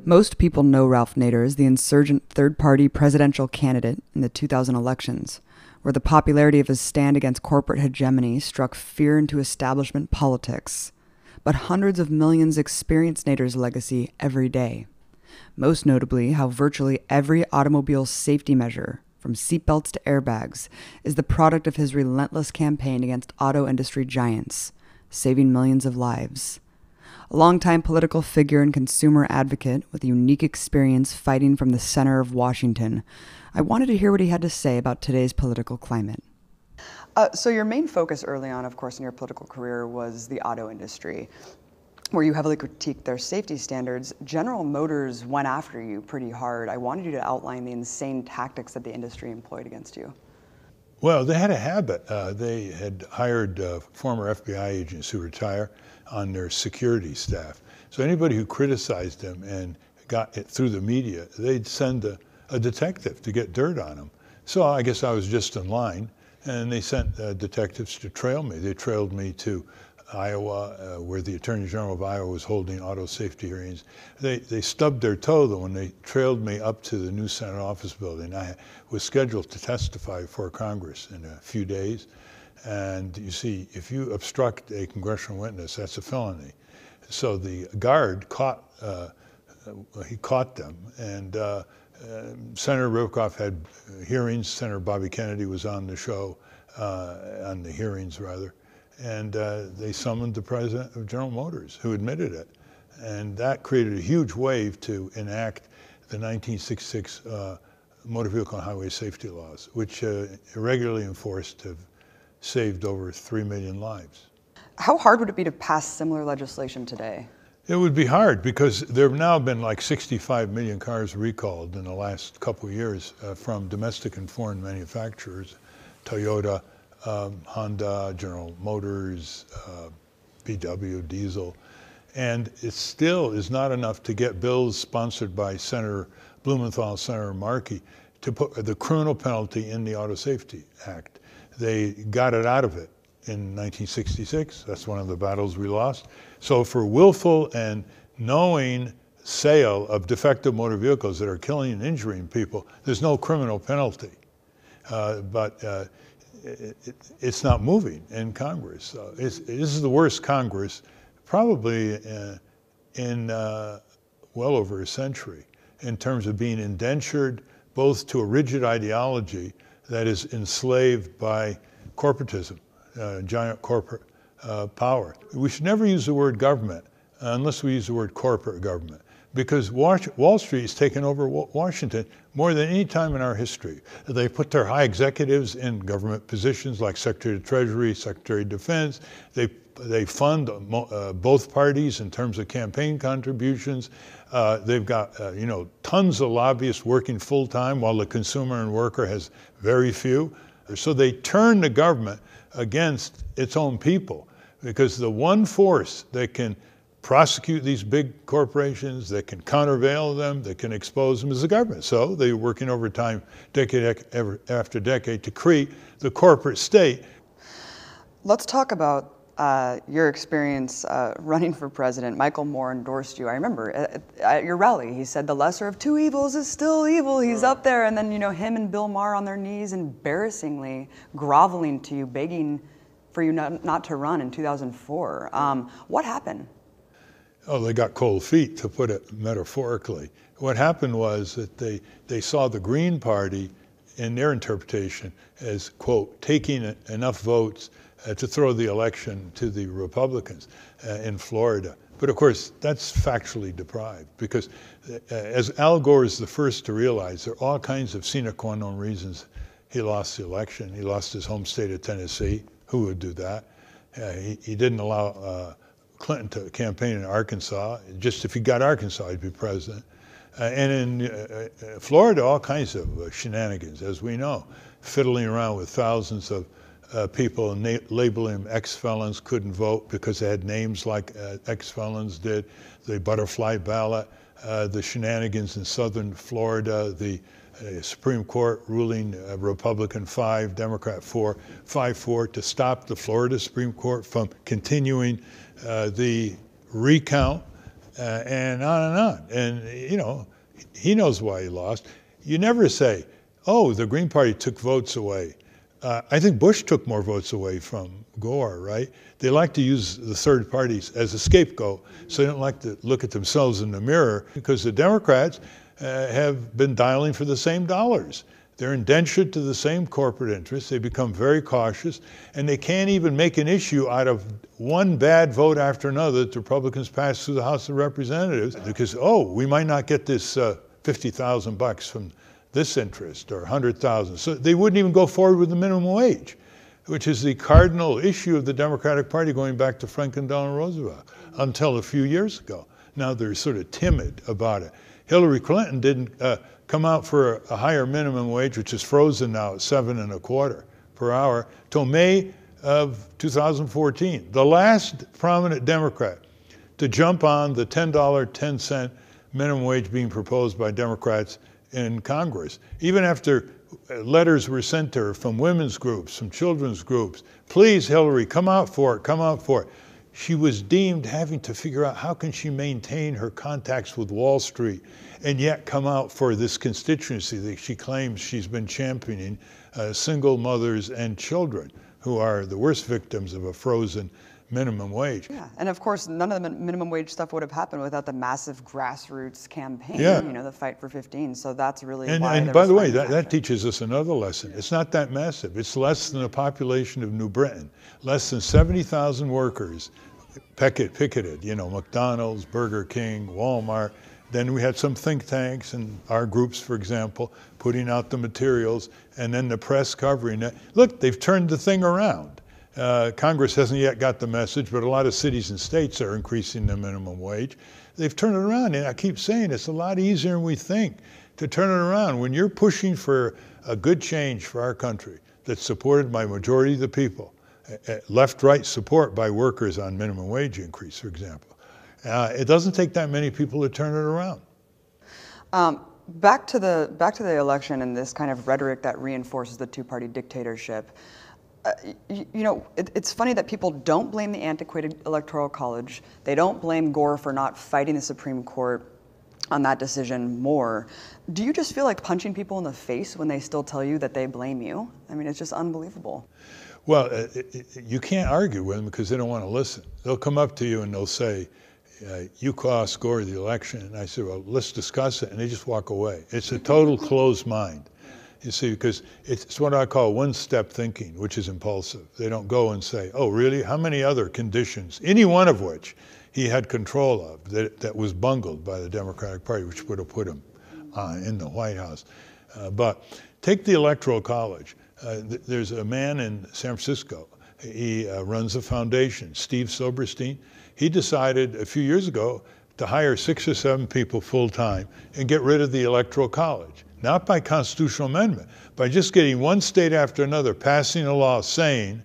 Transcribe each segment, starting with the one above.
Most people know Ralph Nader as the insurgent third-party presidential candidate in the 2000 elections, where the popularity of his stand against corporate hegemony struck fear into establishment politics. But hundreds of millions experience Nader's legacy every day. Most notably, how virtually every automobile safety measure, from seatbelts to airbags, is the product of his relentless campaign against auto industry giants, saving millions of lives. A longtime political figure and consumer advocate with a unique experience fighting from the center of Washington, I wanted to hear what he had to say about today's political climate. So your main focus early on, of course, in your political career was the auto industry, where you heavily critiqued their safety standards. General Motors went after you pretty hard. I wanted you to outline the insane tactics that the industry employed against you. Well, they had a habit. They had hired former FBI agents who retire on their security staff. So anybody who criticized them and got it through the media, they'd send a detective to get dirt on them. So I guess I was just in line, and they sent detectives to trail me. They trailed me to Iowa, where the Attorney General of Iowa was holding auto safety hearings. They stubbed their toe, though, when they trailed me up to the new Senate office building. I was scheduled to testify before Congress in a few days. And you see, if you obstruct a congressional witness, that's a felony. So the guard caught them, and Senator Ribkoff had hearings. Senator Bobby Kennedy was on the show, on the hearings rather, and they summoned the president of General Motors, who admitted it. And that created a huge wave to enact the 1966 Motor Vehicle and Highway Safety Laws, which irregularly enforced have saved over 3 million lives. How hard would it be to pass similar legislation today? It would be hard because there have now been like 65 million cars recalled in the last couple of years from domestic and foreign manufacturers, Toyota, Honda, General Motors, VW, Diesel. And it still is not enough to get bills sponsored by Senator Blumenthal, Senator Markey, to put the criminal penalty in the Auto Safety Act. They got it out of it in 1966. That's one of the battles we lost. So for willful and knowing sale of defective motor vehicles that are killing and injuring people, there's no criminal penalty. But it's not moving in Congress. This is the worst Congress probably in well over a century in terms of being indentured both to a rigid ideology that is enslaved by corporatism, giant corporate power. We should never use the word government unless we use the word corporate government, because Wall Street has taken over Washington more than any time in our history. They put their high executives in government positions like Secretary of Treasury, Secretary of Defense. They fund both parties in terms of campaign contributions. They've got tons of lobbyists working full time while the consumer and worker has very few. So they turn the government against its own people, because the one force that can prosecute these big corporations, that can countervail them, that can expose them is the government. So they're working overtime decade after decade to create the corporate state. Let's talk about your experience running for president. Michael Moore endorsed you. I remember at your rally, he said the lesser of two evils is still evil. He's up there, and then him and Bill Maher on their knees, embarrassingly groveling to you, begging for you not to run in 2004. What happened? Oh, they got cold feet, to put it metaphorically. What happened was that they saw the Green Party, in their interpretation, as, quote, taking enough votes to throw the election to the Republicans in Florida. But of course, that's factually deprived, because as Al Gore is the first to realize, there are all kinds of sine qua non reasons he lost the election. He lost his home state of Tennessee. Who would do that? He didn't allow Clinton to campaign in Arkansas. Just if he got Arkansas, he'd be president. And in Florida, all kinds of shenanigans, as we know, fiddling around with thousands of people and labeling them ex-felons, couldn't vote because they had names like ex-felons did, the butterfly ballot, the shenanigans in southern Florida, the Supreme Court ruling Republican 5, Democrat 4, 5-4 to stop the Florida Supreme Court from continuing the recount, and on and on. And, you know, he knows why he lost. You never say, oh, the Green Party took votes away. I think Bush took more votes away from Gore, right? They like to use the third parties as a scapegoat, so they don't like to look at themselves in the mirror, because the Democrats have been dialing for the same dollars. They're indentured to the same corporate interests. They become very cautious, and they can't even make an issue out of one bad vote after another that the Republicans pass through the House of Representatives, because, oh, we might not get this $50,000 from this interest, or 100,000. So they wouldn't even go forward with the minimum wage, which is the cardinal issue of the Democratic Party going back to Franklin Delano Roosevelt until a few years ago. Now they're sort of timid about it. Hillary Clinton didn't come out for a higher minimum wage, which is frozen now at $7.25 per hour, till May of 2014. The last prominent Democrat to jump on the $10.10 minimum wage being proposed by Democrats in Congress. Even after letters were sent to her from women's groups, from children's groups, please, Hillary, come out for it, come out for it. She was deemed having to figure out how can she maintain her contacts with Wall Street and yet come out for this constituency that she claims she's been championing, single mothers and children, who are the worst victims of a frozen minimum wage. Yeah, and of course, none of the minimum wage stuff would have happened without the massive grassroots campaign, you know, the Fight for 15. So that's really why. And by the way, that teaches us another lesson. It's not that massive. It's less than the population of New Britain. Less than 70,000 workers picketed, you know, McDonald's, Burger King, Walmart. Then we had some think tanks and our groups, for example, putting out the materials, and then the press covering it. Look, they've turned the thing around. Congress hasn't yet got the message, but a lot of cities and states are increasing the minimum wage. They've turned it around, and I keep saying it's a lot easier than we think to turn it around. When you're pushing for a good change for our country that's supported by a majority of the people, left-right support by workers on minimum wage increase, for example, it doesn't take that many people to turn it around. Back to the election and this kind of rhetoric that reinforces the two-party dictatorship. You know, it's funny that people don't blame the antiquated Electoral College. They don't blame Gore for not fighting the Supreme Court on that decision more. Do you just feel like punching people in the face when they still tell you that they blame you? I mean, it's just unbelievable. Well, you can't argue with them because they don't want to listen. They'll come up to you and they'll say, you cost Gore the election. And I say, well, let's discuss it. And they just walk away. It's a total closed mind. You see, because it's what I call one-step thinking, which is impulsive. They don't go and say, oh, really? How many other conditions, any one of which he had control of, that was bungled by the Democratic Party, which would have put him in the White House. But take the Electoral College. There's a man in San Francisco. He runs a foundation, Steve Silberstein. He decided a few years ago to hire 6 or 7 people full-time and get rid of the Electoral College. Not by constitutional amendment, by just getting one state after another passing a law saying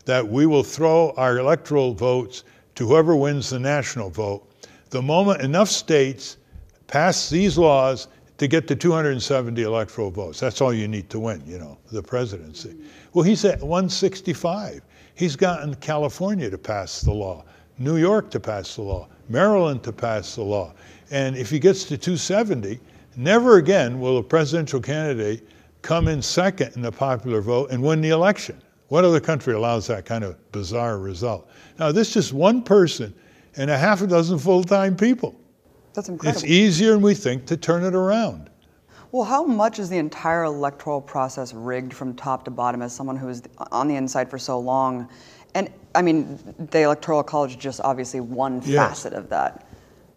that we will throw our electoral votes to whoever wins the national vote. The moment enough states pass these laws to get to 270 electoral votes, that's all you need to win, you know, the presidency. Well, he's at 165. He's gotten California to pass the law, New York to pass the law, Maryland to pass the law. And if he gets to 270, never again will a presidential candidate come in second in the popular vote and win the election. What other country allows that kind of bizarre result? Now, this is just one person and a half a dozen full-time people. That's incredible. It's easier than we think to turn it around. Well, how much is the entire electoral process rigged from top to bottom as someone who is on the inside for so long? And, I mean, the Electoral College is just obviously one facet of that.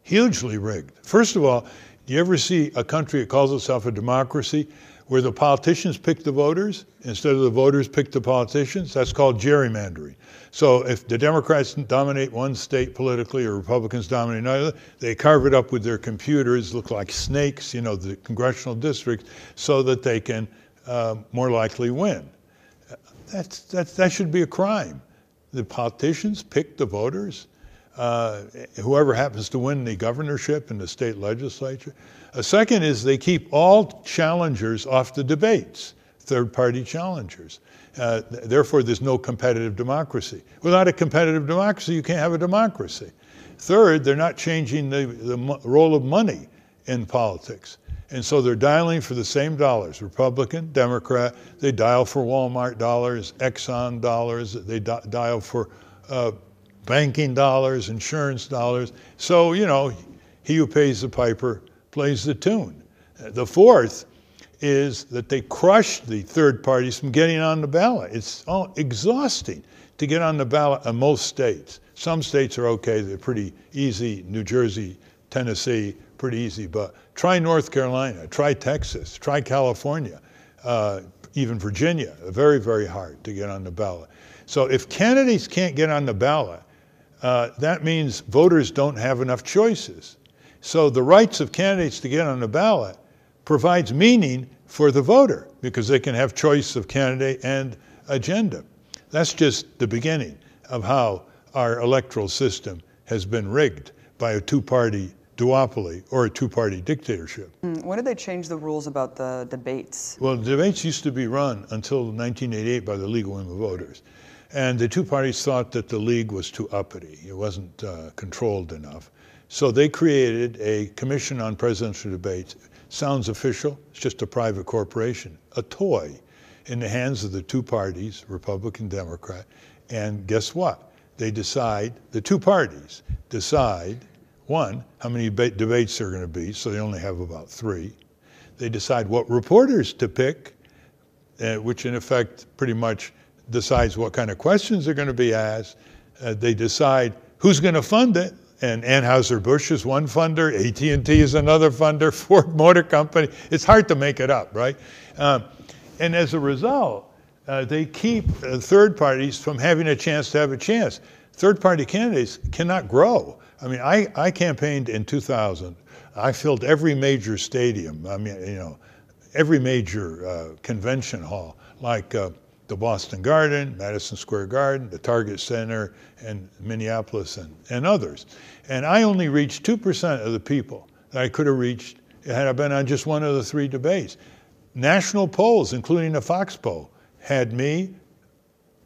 Hugely rigged. First of all, do you ever see a country that calls itself a democracy where the politicians pick the voters instead of the voters pick the politicians. That's called gerrymandering. So if the Democrats dominate one state politically or Republicans dominate another, they carve it up with their computers, look like snakes, the congressional districts, so that they can more likely win. That should be a crime. The politicians pick the voters, whoever happens to win the governorship in the state legislature. A second is they keep all challengers off the debates, third-party challengers. Therefore, there's no competitive democracy. Without a competitive democracy, you can't have a democracy. Third, they're not changing the role of money in politics. And so they're dialing for the same dollars, Republican, Democrat. They dial for Walmart dollars, Exxon dollars. They dial for banking dollars, insurance dollars. So, he who pays the piper plays the tune. The fourth is that they crush the third parties from getting on the ballot. It's all exhausting to get on the ballot in most states. Some states are okay, they're pretty easy. New Jersey, Tennessee, pretty easy. But try North Carolina, try Texas, try California, even Virginia, very, very hard to get on the ballot. So if candidates can't get on the ballot, that means voters don't have enough choices. So the rights of candidates to get on the ballot provides meaning for the voter because they can have choice of candidate and agenda. That's just the beginning of how our electoral system has been rigged by a two-party duopoly or a two-party dictatorship. When did they change the rules about the debates? Well, the debates used to be run until 1988 by the League of Women Voters. And the two parties thought that the League was too uppity. It wasn't controlled enough. So they created a commission on presidential debates. Sounds official, it's just a private corporation, a toy in the hands of the two parties, Republican, Democrat. And guess what? They decide, the two parties decide, one, how many debates there are going to be, so they only have about 3. They decide what reporters to pick, which in effect pretty much decides what kind of questions are going to be asked. They decide who's going to fund it. And Anheuser-Busch is one funder, AT&T is another funder, Ford Motor Company. It's hard to make it up, right? And as a result, they keep third parties from having a chance to have a chance. Third-party candidates cannot grow. I mean, I campaigned in 2000. I filled every major stadium. I mean, every major convention hall, like the Boston Garden, Madison Square Garden, the Target Center, and Minneapolis, and others. And I only reached 2% of the people that I could have reached had I been on just one of the 3 debates. National polls, including the Fox poll, had me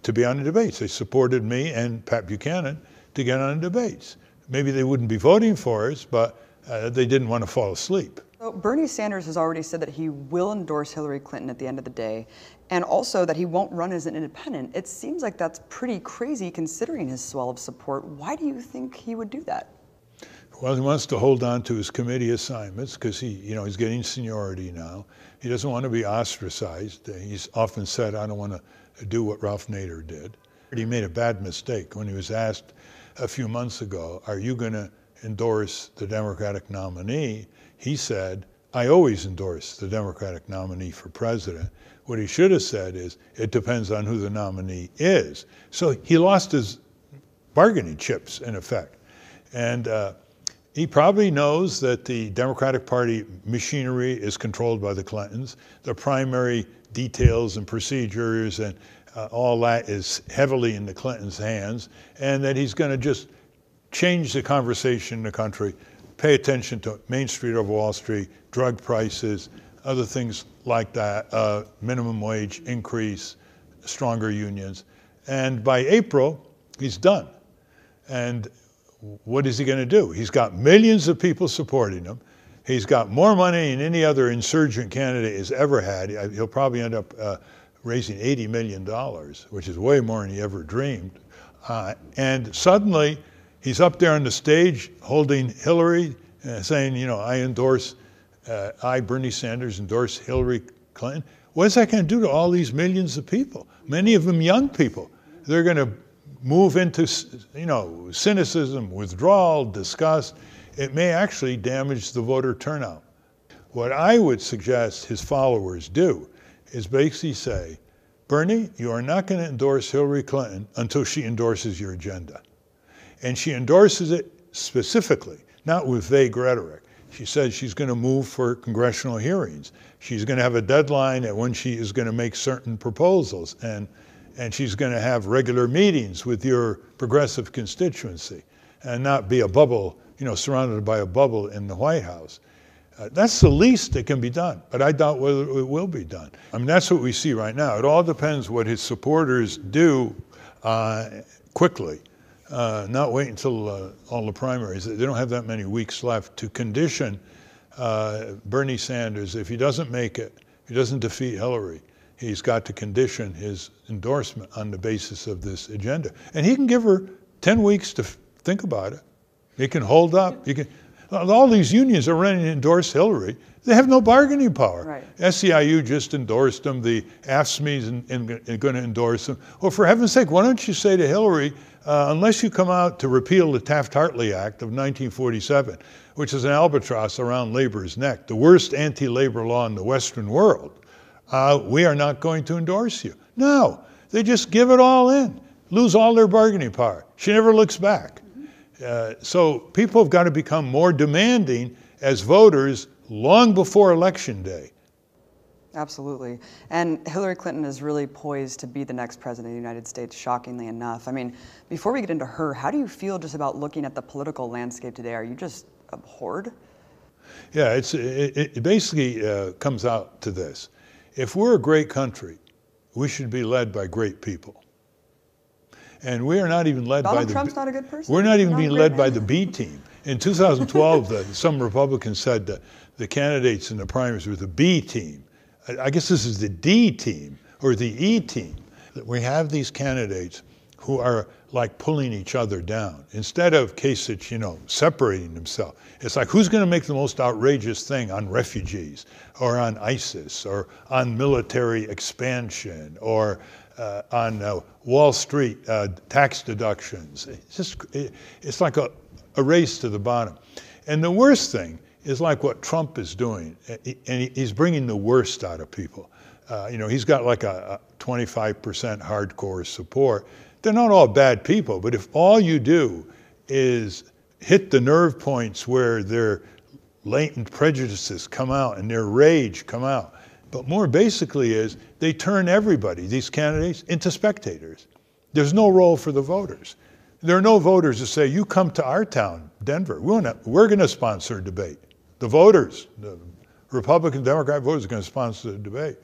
to be on the debates. They supported me and Pat Buchanan to get on the debates. Maybe they wouldn't be voting for us, but they didn't want to fall asleep. So Bernie Sanders has already said that he will endorse Hillary Clinton at the end of the day, and also that he won't run as an independent. It seems like that's pretty crazy considering his swell of support. Why do you think he would do that? Well, he wants to hold on to his committee assignments because he's getting seniority now. He doesn't want to be ostracized. He's often said, I don't want to do what Ralph Nader did. He made a bad mistake when he was asked a few months ago, are you going to endorse the Democratic nominee? He said, I always endorse the Democratic nominee for president. What he should have said is, it depends on who the nominee is. So he lost his bargaining chips, in effect. And he probably knows that the Democratic Party machinery is controlled by the Clintons. The primary details and procedures and all that is heavily in the Clintons' hands, and that he's going to just change the conversation in the country, pay attention to Main Street over Wall Street, drug prices, other things like that, minimum wage increase, stronger unions. And by April, he's done. And what is he going to do? He's got millions of people supporting him. He's got more money than any other insurgent candidate has ever had. He'll probably end up raising $80 million, which is way more than he ever dreamed. And suddenly, he's up there on the stage holding Hillary, saying, I, Bernie Sanders, endorse Hillary Clinton. What is that going to do to all these millions of people? Many of them young people. They're going to move into, cynicism, withdrawal, disgust. It may actually damage the voter turnout. What I would suggest his followers do is basically say, Bernie, you are not going to endorse Hillary Clinton until she endorses your agenda. And she endorses it specifically, not with vague rhetoric. She says she's going to move for congressional hearings. She's going to have a deadline at when she is going to make certain proposals. And she's going to have regular meetings with your progressive constituency and not be a bubble, surrounded by a bubble in the White House. That's the least that can be done, but I doubt whether it will be done. I mean, that's what we see right now. It all depends what his supporters do quickly, not wait until all the primaries. They don't have that many weeks left to condition Bernie Sanders. If he doesn't make it, if he doesn't defeat Hillary, he's got to condition his endorsement on the basis of this agenda. And he can give her 10 weeks to think about it. He can hold up. All these unions are running to endorse Hillary. They have no bargaining power. Right. SEIU just endorsed them. The AFSCME is going to endorse them. Well, for heaven's sake, why don't you say to Hillary, unless you come out to repeal the Taft-Hartley Act of 1947, which is an albatross around labor's neck, the worst anti-labor law in the Western world, we are not going to endorse you. No, they just give it all in, lose all their bargaining power. She never looks back. So people have got to become more demanding as voters long before Election Day. Absolutely. And Hillary Clinton is really poised to be the next president of the United States, shockingly enough. I mean, before we get into her, how do you feel just about looking at the political landscape today? Are you just abhorred? Yeah, it basically comes out to this. If we're a great country, we should be led by great people. And we are not even led by the... Donald Trump's not a good person? We're not even being led by the B team. In 2012, some Republicans said that the candidates in the primaries were the B team. I guess this is the D team or the E team. That we have these candidates who are like pulling each other down. Instead of Kasich, separating themselves. It's like, who's going to make the most outrageous thing on refugees or on ISIS or on military expansion or on Wall Street tax deductions? It's like a race to the bottom. And the worst thing is like what Trump is doing, and he's bringing the worst out of people. He's got like a 25% hardcore support. They're not all bad people, but if all you do is hit the nerve points where their latent prejudices come out and their rage come out, but more basically is they turn everybody, these candidates, into spectators. There's no role for the voters. There are no voters to say, you come to our town, Denver, we're going to sponsor a debate. The voters, the Republican, Democrat voters are going to sponsor the debate.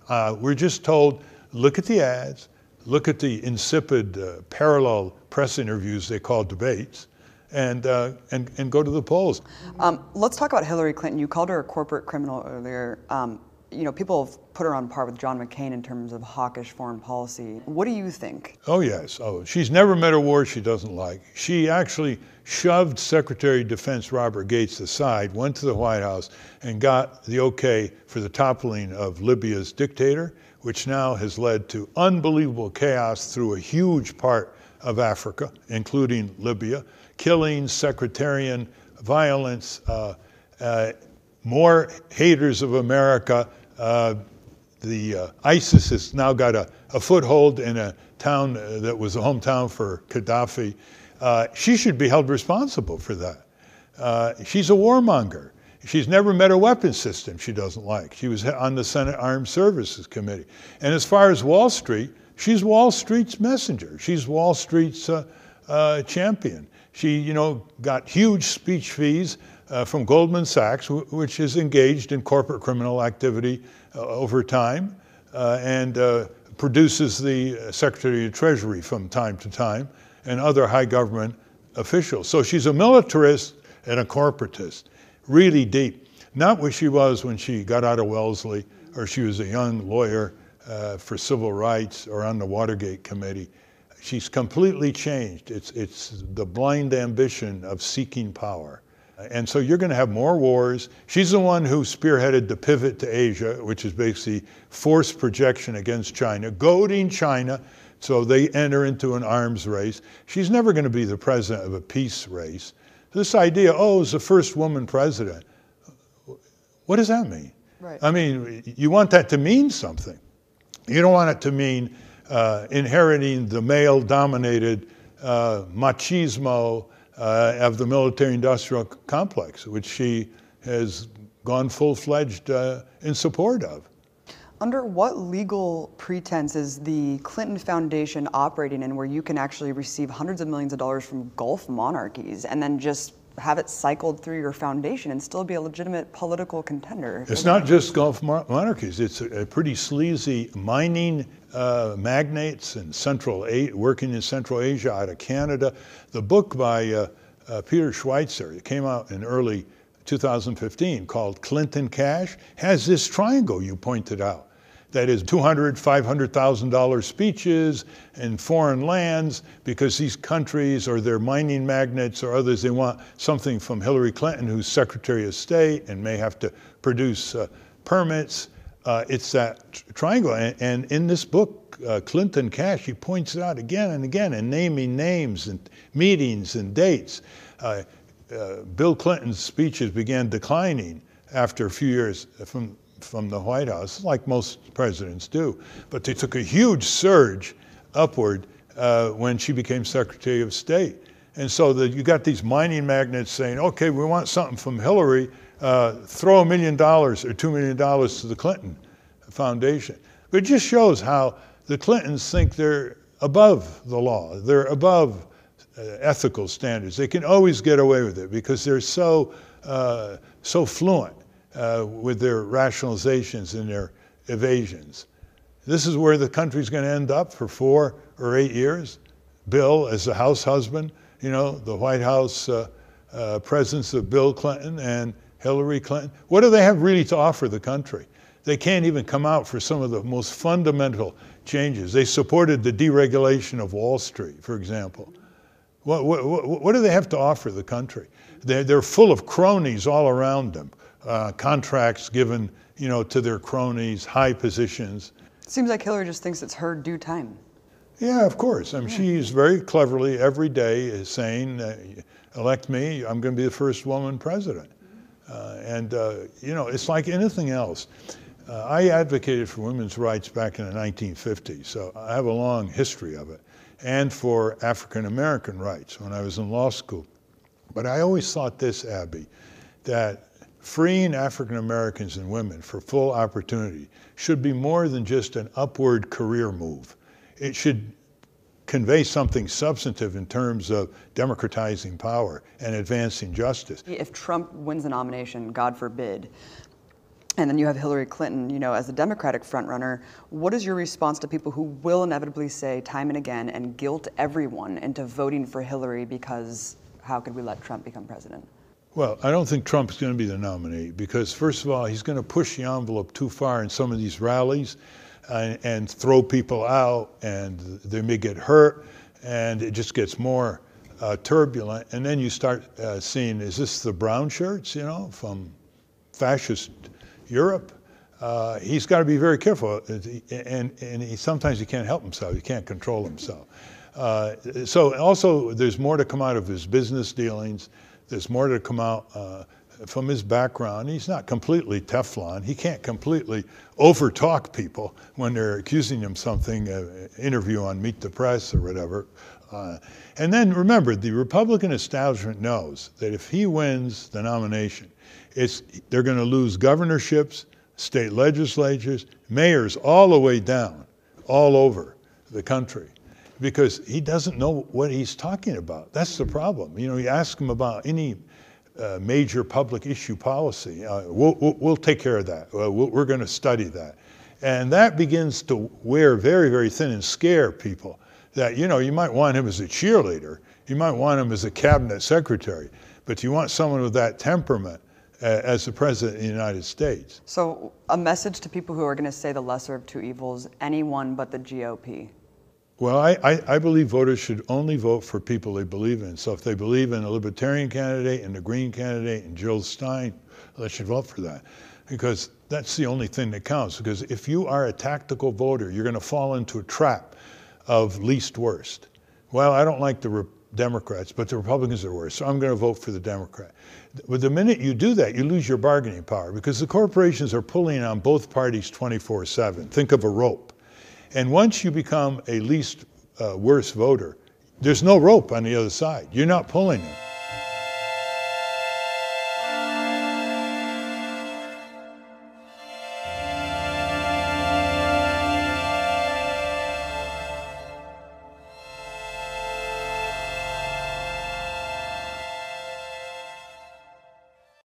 We're just told, look at the ads, look at the insipid parallel press interviews they call debates, and go to the polls. Let's talk about Hillary Clinton. You called her a corporate criminal earlier. People have put her on par with John McCain in terms of hawkish foreign policy. What do you think? Oh, yes. She's never met a war she doesn't like. She actually shoved Secretary of Defense Robert Gates aside, went to the White House, and got the okay for the toppling of Libya's dictator, which now has led to unbelievable chaos through a huge part of Africa, including Libya, killings, sectarian violence, more haters of America. ISIS has now got a foothold in a town that was a hometown for Gaddafi. She should be held responsible for that. She's a warmonger. She's never met a weapons system she doesn't like. She was on the Senate Armed Services Committee. And as far as Wall Street, she's Wall Street's messenger. She's Wall Street's champion. She, got huge speech fees from Goldman Sachs, which is engaged in corporate criminal activity over time, and produces the Secretary of Treasury from time to time and other high government officials. So she's a militarist and a corporatist, really deep. Not what she was when she got out of Wellesley, or she was a young lawyer for civil rights or on the Watergate Committee. She's completely changed. It's the blind ambition of seeking power. And so you're going to have more wars. She's the one who spearheaded the pivot to Asia, which is basically forced projection against China, goading China so they enter into an arms race. She's never going to be the president of a peace race. This idea, as the first woman president, What does that mean? Right. I mean, you want that to mean something. You don't want it to mean inheriting the male-dominated machismo of the military-industrial complex, which she has gone full-fledged in support of. Under what legal pretense is the Clinton Foundation operating in where you can actually receive hundreds of millions of dollars from Gulf monarchies and then just have it cycled through your foundation and still be a legitimate political contender? It's not just Gulf monarchies. It's a pretty sleazy mining magnates in working in Central Asia, out of Canada. The book by Peter Schweitzer, it came out in early 2015, called Clinton Cash, has this triangle you pointed out. That is $200,000, $500,000 speeches in foreign lands because these countries or their mining magnates or others, they want something from Hillary Clinton, who's Secretary of State and may have to produce permits. It's that triangle. And in this book, Clinton Cash, he points it out again and again and naming names and meetings and dates. Bill Clinton's speeches began declining after a few years from the White House, like most presidents do. But they took a huge surge upward when she became Secretary of State. And so you got these mining magnates saying, okay, we want something from Hillary, throw $1 million or $2 million to the Clinton Foundation. But it just shows how the Clintons think they're above the law. They're above ethical standards. They can always get away with it because they're so fluent with their rationalizations and their evasions. This is where the country's going to end up for 4 or 8 years. Bill as the house husband, you know, the White House presence of Bill Clinton and Hillary Clinton. What do they have really to offer the country? They can't even come out for some of the most fundamental changes. They supported the deregulation of Wall Street, for example. What do they have to offer the country? They're full of cronies all around them. Contracts given, you know, to their cronies, high positions. Seems like Hillary just thinks it's her due time. Yeah, of course. I mean, she's very cleverly every day is saying, elect me, I'm going to be the first woman president. You know, it's like anything else. I advocated for women's rights back in the 1950s, so I have a long history of it, and for African American rights when I was in law school. But I always thought this, Abby, that freeing African Americans and women for full opportunity should be more than just an upward career move. It should convey something substantive in terms of democratizing power and advancing justice. If Trump wins the nomination, God forbid, and then you have Hillary Clinton, you know, as the Democratic frontrunner, what is your response to people who will inevitably say time and again and guilt everyone into voting for Hillary because how could we let Trump become president? Well, I don't think Trump's going to be the nominee because, first of all, he's going to push the envelope too far in some of these rallies and throw people out, and they may get hurt, and it just gets more turbulent. And then you start seeing, is this the brown shirts, you know, from fascist Europe? He's got to be very careful, and sometimes he can't help himself. He can't control himself. So also, there's more to come out of his business dealings. There's more to come out from his background. He's not completely Teflon. He can't completely overtalk people when they're accusing him something, interview on Meet the Press or whatever. And then remember, the Republican establishment knows that if he wins the nomination, they're going to lose governorships, state legislatures, mayors all the way down, all over the country, because he doesn't know what he's talking about. That's the problem. You know, you ask him about any major public issue policy, we'll take care of that. We're going to study that. And that begins to wear very, very thin and scare people that, you know, you might want him as a cheerleader. You might want him as a cabinet secretary. But you want someone with that temperament as the president of the United States. So a message to people who are going to say the lesser of two evils, anyone but the GOP. Well, I believe voters should only vote for people they believe in. So if they believe in a Libertarian candidate and a Green candidate and Jill Stein, they should vote for that. Because that's the only thing that counts. Because if you are a tactical voter, you're going to fall into a trap of least worst. Well, I don't like the Democrats, but the Republicans are worse. So I'm going to vote for the Democrat. But the minute you do that, you lose your bargaining power because the corporations are pulling on both parties 24/7. Think of a rope. And once you become a least worse voter, there's no rope on the other side. You're not pulling them.